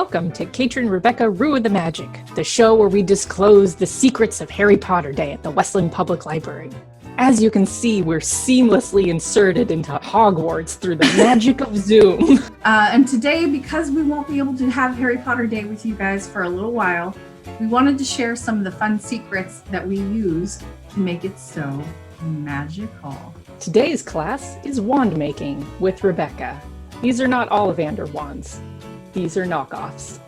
Welcome to Caitrin, Rebecca, Ruin the Magic, the show where we disclose the secrets of Harry Potter Day at the Westland Public Library. As you can see, we're seamlessly inserted into Hogwarts through the magic of Zoom. And today, because we won't be able to have Harry Potter Day with you guys for a little while, we wanted to share some of the fun secrets that we use to make it so magical. Today's class is wand making with Rebecca. These are not Ollivander wands. These are knockoffs.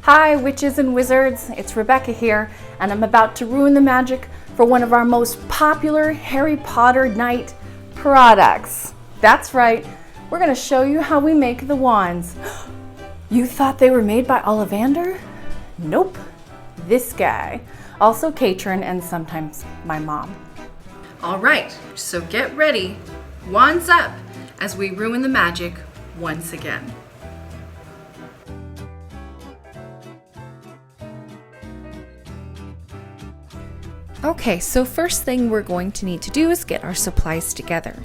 Hi, witches and wizards. It's Rebecca here, and I'm about to ruin the magic for one of our most popular Harry Potter night products. That's right, we're going to show you how we make the wands. You thought they were made by Ollivander? Nope, this guy. Also Caitrin, and sometimes my mom. All right, so get ready, wands up, as we ruin the magic once again. Okay, so first thing we're going to need to do is get our supplies together.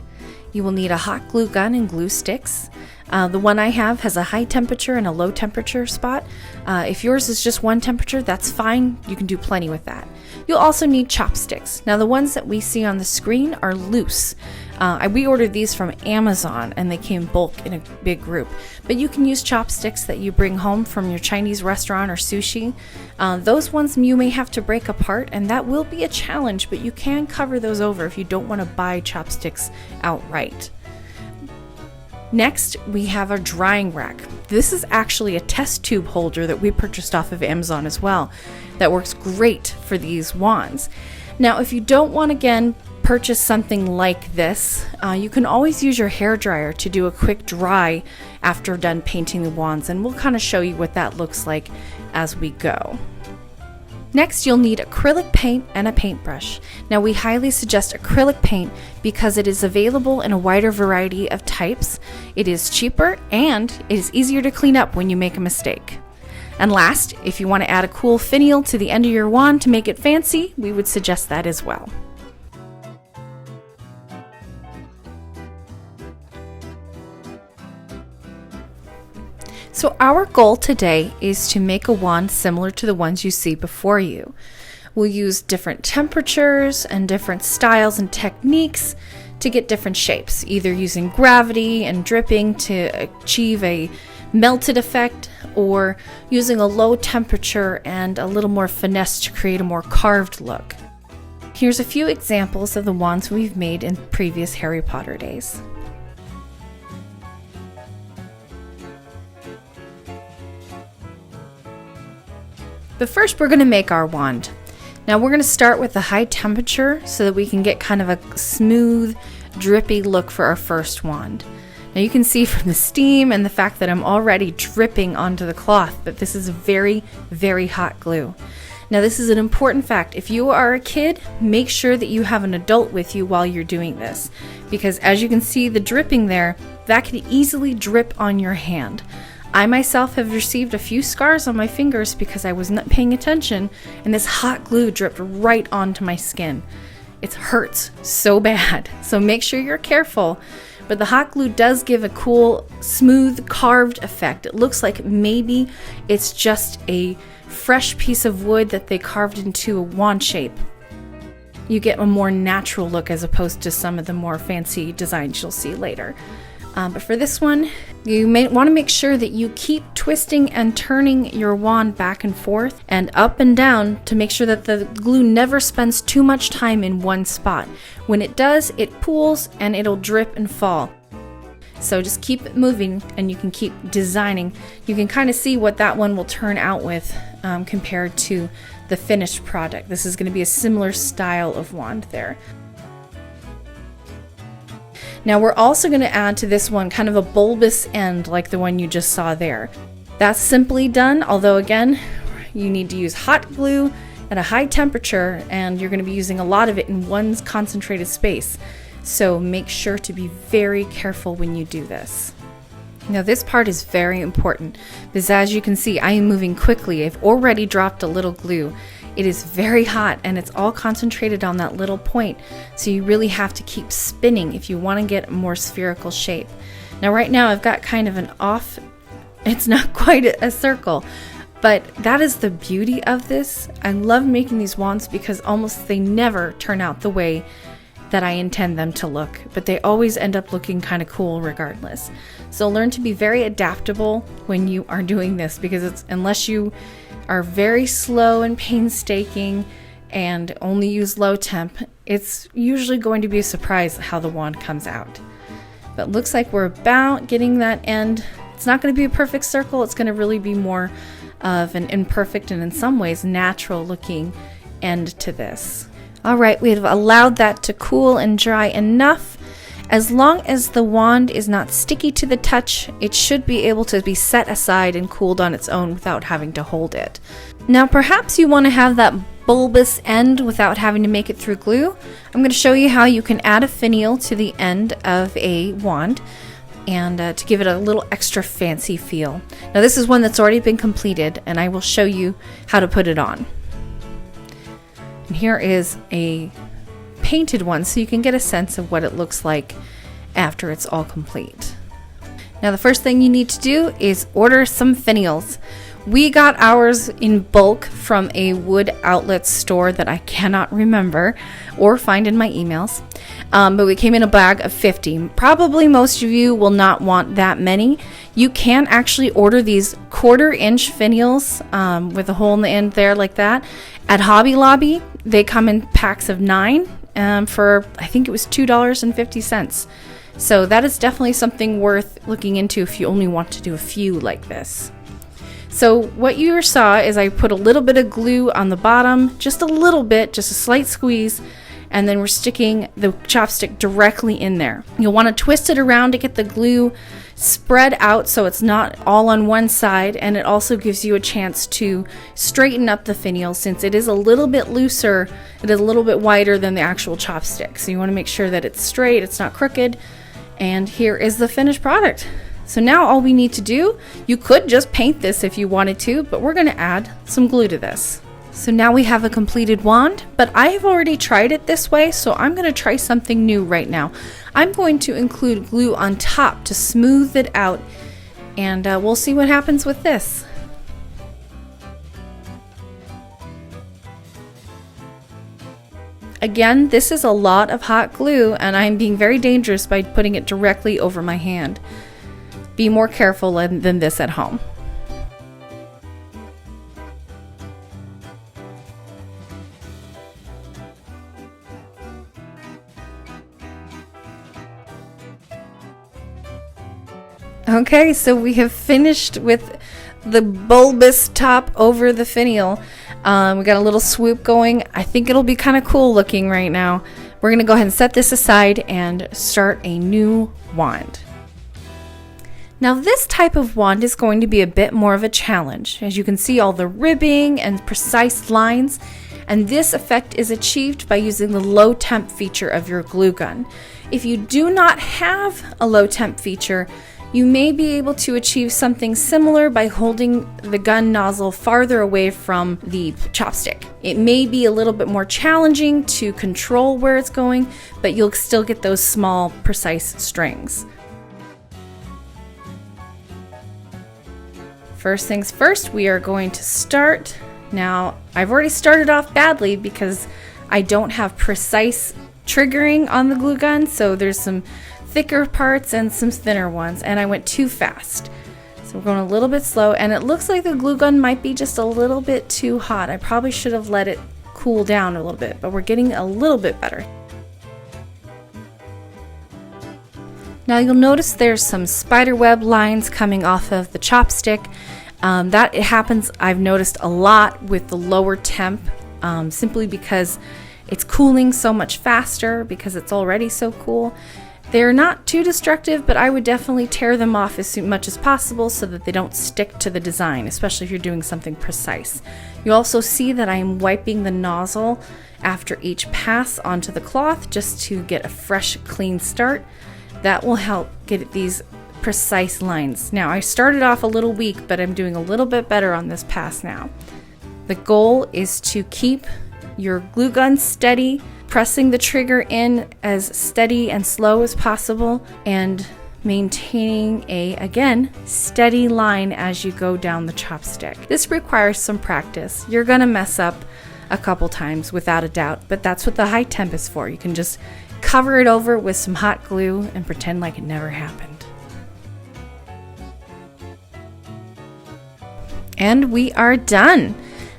You will need a hot glue gun and glue sticks. The one I have has a high temperature and a low temperature spot. If yours is just one temperature, that's fine. You can do plenty with that. You'll also need chopsticks. Now the ones that we see on the screen are loose. We ordered these from Amazon and they came bulk in a big group. But you can use chopsticks that you bring home from your Chinese restaurant or sushi. Those ones you may have to break apart, and that will be a challenge, but you can cover those over if you don't want to buy chopsticks outright. Next, we have our drying rack. This is actually a test tube holder that we purchased off of Amazon as well. That works great for these wands. Now, if you don't want, again, purchase something like this, you can always use your hairdryer to do a quick dry after done painting the wands, and we'll kind of show you what that looks like as we go. Next, you'll need acrylic paint and a paintbrush. Now, we highly suggest acrylic paint because it is available in a wider variety of types. It is cheaper and it is easier to clean up when you make a mistake. And last, if you want to add a cool finial to the end of your wand to make it fancy, we would suggest that as well. So our goal today is to make a wand similar to the ones you see before you. We'll use different temperatures and different styles and techniques to get different shapes, either using gravity and dripping to achieve a melted effect, or using a low temperature and a little more finesse to create a more carved look. Here's a few examples of the wands we've made in previous Harry Potter days. But first we're going to make our wand. Now we're going to start with the high temperature so that we can get kind of a smooth, drippy look for our first wand. Now you can see from the steam and the fact that I'm already dripping onto the cloth that this is very, very hot glue. Now this is an important fact. If you are a kid, make sure that you have an adult with you while you're doing this, because as you can see the dripping there, that could easily drip on your hand. I myself have received a few scars on my fingers because I was not paying attention and this hot glue dripped right onto my skin. It hurts so bad, so make sure you're careful. But the hot glue does give a cool, smooth, carved effect. It looks like maybe it's just a fresh piece of wood that they carved into a wand shape. You get a more natural look as opposed to some of the more fancy designs you'll see later. But for this one, you may want to make sure that you keep twisting and turning your wand back and forth and up and down to make sure that the glue never spends too much time in one spot. When it does, it pools and it'll drip and fall. So just keep it moving and you can keep designing. You can kind of see what that one will turn out with compared to the finished product. This is going to be a similar style of wand there. Now we're also going to add to this one kind of a bulbous end like the one you just saw there. That's simply done, although again, you need to use hot glue at a high temperature and you're going to be using a lot of it in one concentrated space. So make sure to be very careful when you do this. Now this part is very important because as you can see, I am moving quickly. I've already dropped a little glue it is very hot and it's all concentrated on that little point. So you really have to keep spinning if you want to get a more spherical shape. Now right now I've got kind of an off, it's not quite a circle, but that is the beauty of this. I love making these wands because almost they never turn out the way that I intend them to look, but they always end up looking kind of cool regardless. So learn to be very adaptable when you are doing this, because it's, unless you are very slow and painstaking and only use low temp, it's usually going to be a surprise how the wand comes out. But looks like we're about getting that end. It's not going to be a perfect circle. It's going to really be more of an imperfect and in some ways natural looking end to this. All right, we have allowed that to cool and dry enough. As long as the wand is not sticky to the touch, it should be able to be set aside and cooled on its own without having to hold it. Now perhaps you want to have that bulbous end without having to make it through glue. I'm going to show you how you can add a finial to the end of a wand and to give it a little extra fancy feel. Now this is one that's already been completed, and I will show you how to put it on. And here is a painted one so you can get a sense of what it looks like after it's all complete. Now the first thing you need to do is order some finials. We got ours in bulk from a wood outlet store that I cannot remember or find in my emails. But we came in a bag of 50. Probably most of you will not want that many. You can actually order these 1/4-inch finials with a hole in the end there like that at Hobby Lobby. They come in packs of 9 for, I think it was $2.50. So that is definitely something worth looking into if you only want to do a few like this. So what you saw is I put a little bit of glue on the bottom, just a little bit, just a slight squeeze, and then we're sticking the chopstick directly in there. You'll want to twist it around to get the glue spread out so it's not all on one side, and it also gives you a chance to straighten up the finial since it is a little bit looser, it is a little bit wider than the actual chopstick. So you want to make sure that it's straight, it's not crooked, and here is the finished product. So now all we need to do, you could just paint this if you wanted to, but we're going to add some glue to this. So now we have a completed wand, but I have already tried it this way, so I'm going to try something new right now. I'm going to include glue on top to smooth it out, and we'll see what happens with this. Again, this is a lot of hot glue, and I'm being very dangerous by putting it directly over my hand. Be more careful than this at home. Okay, so we have finished with the bulbous top over the finial. We got a little swoop going. I think it'll be kind of cool looking right now. We're going to go ahead and set this aside and start a new wand. Now this type of wand is going to be a bit more of a challenge. As you can see, all the ribbing and precise lines, and this effect is achieved by using the low temp feature of your glue gun. If you do not have a low temp feature, you may be able to achieve something similar by holding the gun nozzle farther away from the chopstick. It may be a little bit more challenging to control where it's going, but you'll still get those small, precise strings. First things first, we are going to start. Now, I've already started off badly because I don't have precise triggering on the glue gun, so there's some thicker parts and some thinner ones, and I went too fast. So we're going a little bit slow, and it looks like the glue gun might be just a little bit too hot. I probably should have let it cool down a little bit, but we're getting a little bit better. Now you'll notice there's some spiderweb lines coming off of the chopstick. That it happens, I've noticed a lot with the lower temp, simply because it's cooling so much faster because it's already so cool. They're not too destructive, but I would definitely tear them off as much as possible so that they don't stick to the design, especially if you're doing something precise. You also see that I am wiping the nozzle after each pass onto the cloth just to get a fresh, clean start. That will help get these precise lines. Now, I started off a little weak, but I'm doing a little bit better on this pass now. The goal is to keep your glue gun steady, pressing the trigger in as steady and slow as possible, and maintaining a, again, steady line as you go down the chopstick. This requires some practice. You're gonna mess up a couple times without a doubt, but that's what the high temp is for. You can just cover it over with some hot glue and pretend like it never happened. And we are done.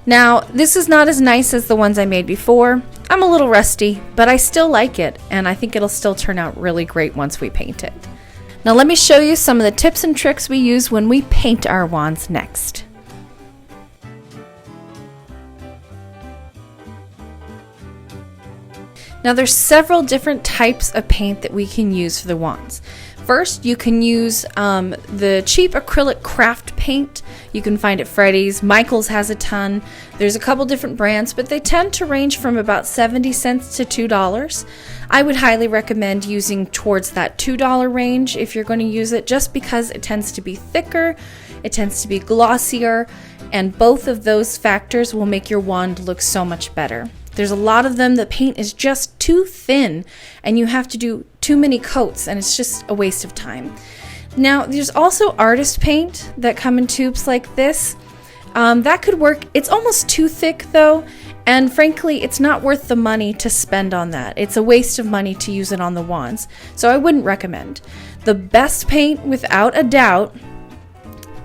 Now, this is not as nice as the ones I made before. I'm a little rusty, but I still like it, and I think it'll still turn out really great once we paint it. Now let me show you some of the tips and tricks we use when we paint our wands next. Now there's several different types of paint that we can use for the wands. First, you can use the cheap acrylic craft paint. You can find at Freddy's. Michael's has a ton. There's a couple different brands, but they tend to range from about 70 cents to $2. I would highly recommend using towards that $2 range if you're going to use it, just because it tends to be thicker, it tends to be glossier, and both of those factors will make your wand look so much better. There's a lot of them, the paint is just too thin and you have to do too many coats, and it's just a waste of time. Now, there's also artist paint that come in tubes like this. That could work. It's almost too thick though, and frankly, it's not worth the money to spend on that. It's a waste of money to use it on the wands, so I wouldn't recommend. The best paint, without a doubt,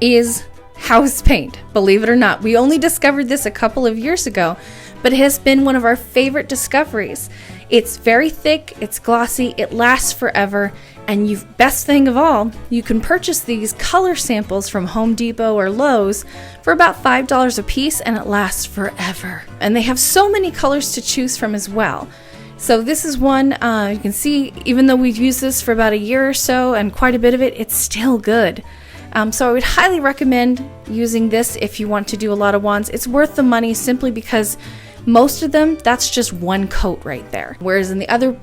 is house paint. Believe it or not, we only discovered this a couple of years ago, but it has been one of our favorite discoveries. It's very thick, it's glossy, it lasts forever, and best thing of all, you can purchase these color samples from Home Depot or Lowe's for about $5 a piece, and it lasts forever. And they have so many colors to choose from as well. So this is one, you can see, even though we've used this for about a year or so and quite a bit of it, it's still good. So I would highly recommend using this if you want to do a lot of wands. It's worth the money simply because most of them, that's just one coat right there. Whereas in the other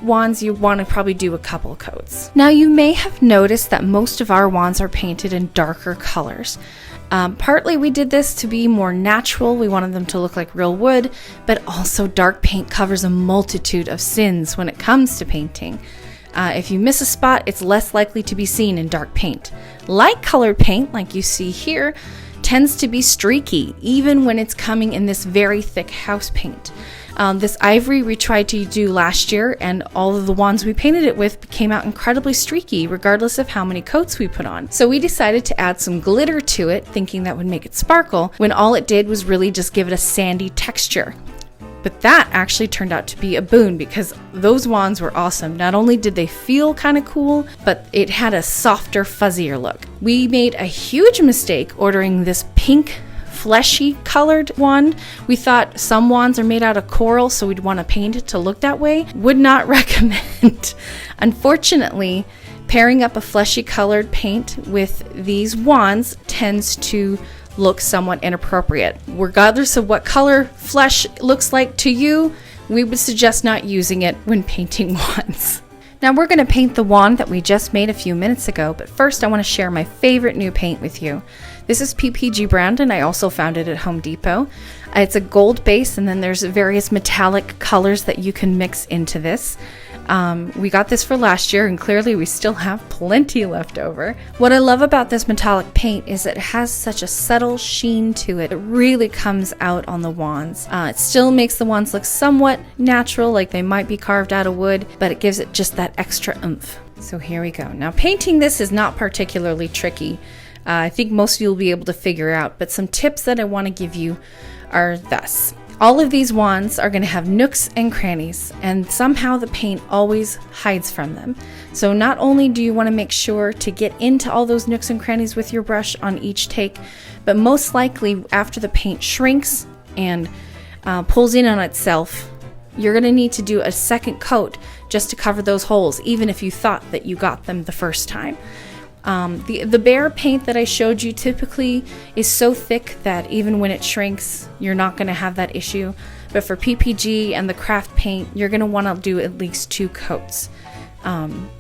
wands, you want to probably do a couple coats. Now you may have noticed that most of our wands are painted in darker colors. Partly we did this to be more natural. We wanted them to look like real wood, but also dark paint covers a multitude of sins when it comes to painting. If you miss a spot, it's less likely to be seen in dark paint. Light colored paint, like you see here, tends to be streaky, even when it's coming in this very thick house paint. This ivory we tried to do last year, and all of the wands we painted it with came out incredibly streaky, regardless of how many coats we put on. So we decided to add some glitter to it, thinking that would make it sparkle, when all it did was really just give it a sandy texture. But that actually turned out to be a boon, because those wands were awesome. Not only did they feel kind of cool, but it had a softer, fuzzier look. We made a huge mistake ordering this pink, fleshy colored wand. We thought some wands are made out of coral, so we'd want to paint it to look that way. Would not recommend. Unfortunately, pairing up a fleshy colored paint with these wands tends to look somewhat inappropriate. Regardless of what color flesh looks like to you, we would suggest not using it when painting wands. Now we're going to paint the wand that we just made a few minutes ago, but first I want to share my favorite new paint with you. This is PPG brand, and I also found it at Home Depot. It's a gold base, and then there's various metallic colors that you can mix into this. We got this for last year, and clearly we still have plenty left over. What I love about this metallic paint is it has such a subtle sheen to it. It really comes out on the wands. It still makes the wands look somewhat natural, like they might be carved out of wood, but it gives it just that extra oomph. So here we go. Now painting this is not particularly tricky. I think most of you will be able to figure out, but some tips that I want to give you are thus. All of these wands are going to have nooks and crannies, and somehow the paint always hides from them. So not only do you want to make sure to get into all those nooks and crannies with your brush on each take, but most likely after the paint shrinks and pulls in on itself, you're going to need to do a second coat just to cover those holes, even if you thought that you got them the first time. The bare paint that I showed you typically is so thick that even when it shrinks, you're not going to have that issue. But for PPG and the craft paint, you're going to want to do at least 2 coats. I'm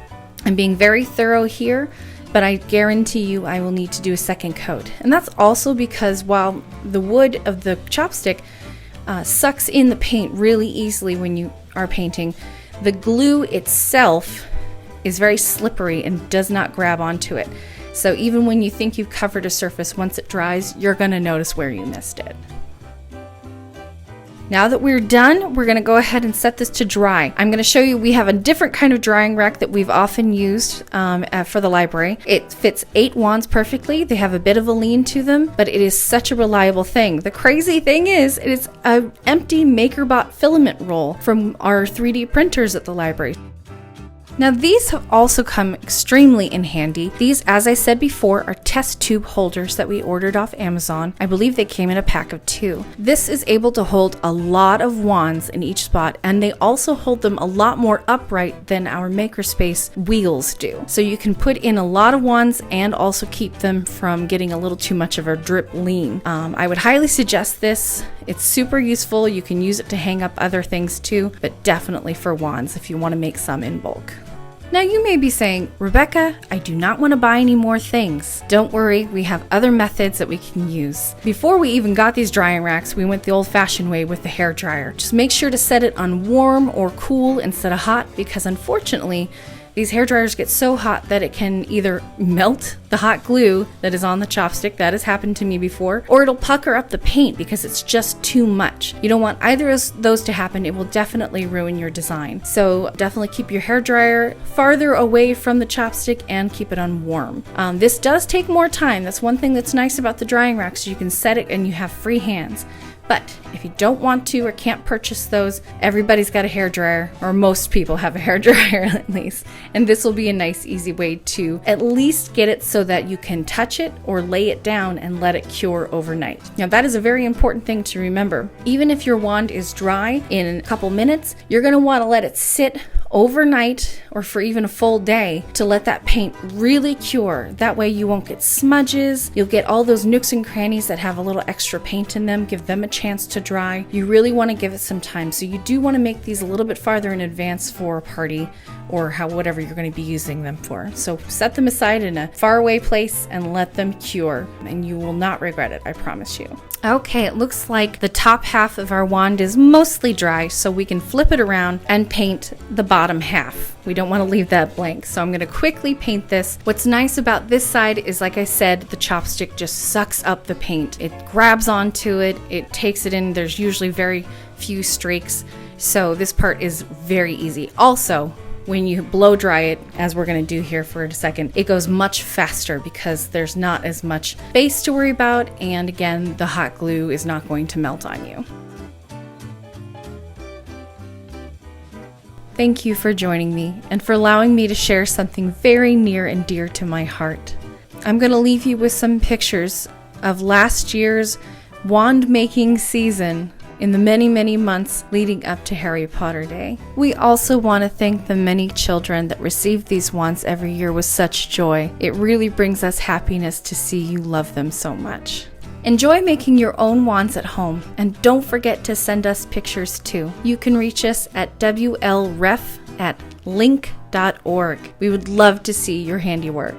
being very thorough here. but I guarantee you I will need to do a second coat. And that's also because while the wood of the chopstick sucks in the paint really easily when you are painting, the glue itself is very slippery and does not grab onto it. So even when you think you've covered a surface, once it dries, you're going to notice where you missed it. Now that we're done, we're going to go ahead and set this to dry. I'm going to show you, we have a different kind of drying rack that we've often used for the library. It fits 8 wands perfectly. They have a bit of a lean to them, but it is such a reliable thing. The crazy thing is, it's an empty MakerBot filament roll from our 3D printers at the library. Now these have also come extremely in handy. These, as I said before, are test tube holders that we ordered off Amazon. I believe they came in a pack of 2. This is able to hold a lot of wands in each spot, and they also hold them a lot more upright than our Makerspace wheels do. So you can put in a lot of wands and also keep them from getting a little too much of a drip lean. I would highly suggest this. It's super useful. You can use it to hang up other things too, but definitely for wands if you want to make some in bulk. Now you may be saying, Rebecca, I do not want to buy any more things. Don't worry, we have other methods that we can use. Before we even got these drying racks, we went the old-fashioned way with the hair dryer. Just make sure to set it on warm or cool instead of hot, because unfortunately, these hair dryers get so hot that it can either melt the hot glue that is on the chopstick, that has happened to me before, or it'll pucker up the paint because it's just too much. You don't want either of those to happen. It will definitely ruin your design. So definitely keep your hair dryer farther away from the chopstick and keep it on warm. This does take more time. That's one thing that's nice about the drying racks. You can set it and you have free hands. But if you don't want to or can't purchase those, everybody's got a hairdryer, or most people have a hairdryer at least. And this will be a nice, easy way to at least get it so that you can touch it or lay it down and let it cure overnight. Now that is a very important thing to remember. Even if your wand is dry in a couple minutes, you're going to want to let it sit overnight or for even a full day to let that paint really cure. That way you won't get smudges. You'll get all those nooks and crannies that have a little extra paint in them. Give them a chance to dry. You really want to give it some time. So you do want to make these a little bit farther in advance for a party or whatever you're going to be using them for. So set them aside in a faraway place and let them cure, and you will not regret it, I promise you. Okay, it looks like the top half of our wand is mostly dry, so we can flip it around and paint the bottom half. We don't want to leave that blank, so I'm going to quickly paint this. What's nice about this side is, like I said, the chopstick just sucks up the paint. It grabs onto it, it takes it in. There's usually very few streaks, so this part is very easy. Also, when you blow dry it, as we're going to do here for a second, it goes much faster because there's not as much base to worry about, and again, the hot glue is not going to melt on you. Thank you for joining me and for allowing me to share something very near and dear to my heart. I'm going to leave you with some pictures of last year's wand making season in the many, many months leading up to Harry Potter Day. We also want to thank the many children that received these wands every year with such joy. It really brings us happiness to see you love them so much. Enjoy making your own wands at home, and don't forget to send us pictures too. You can reach us at WLREF@link.org. We would love to see your handiwork.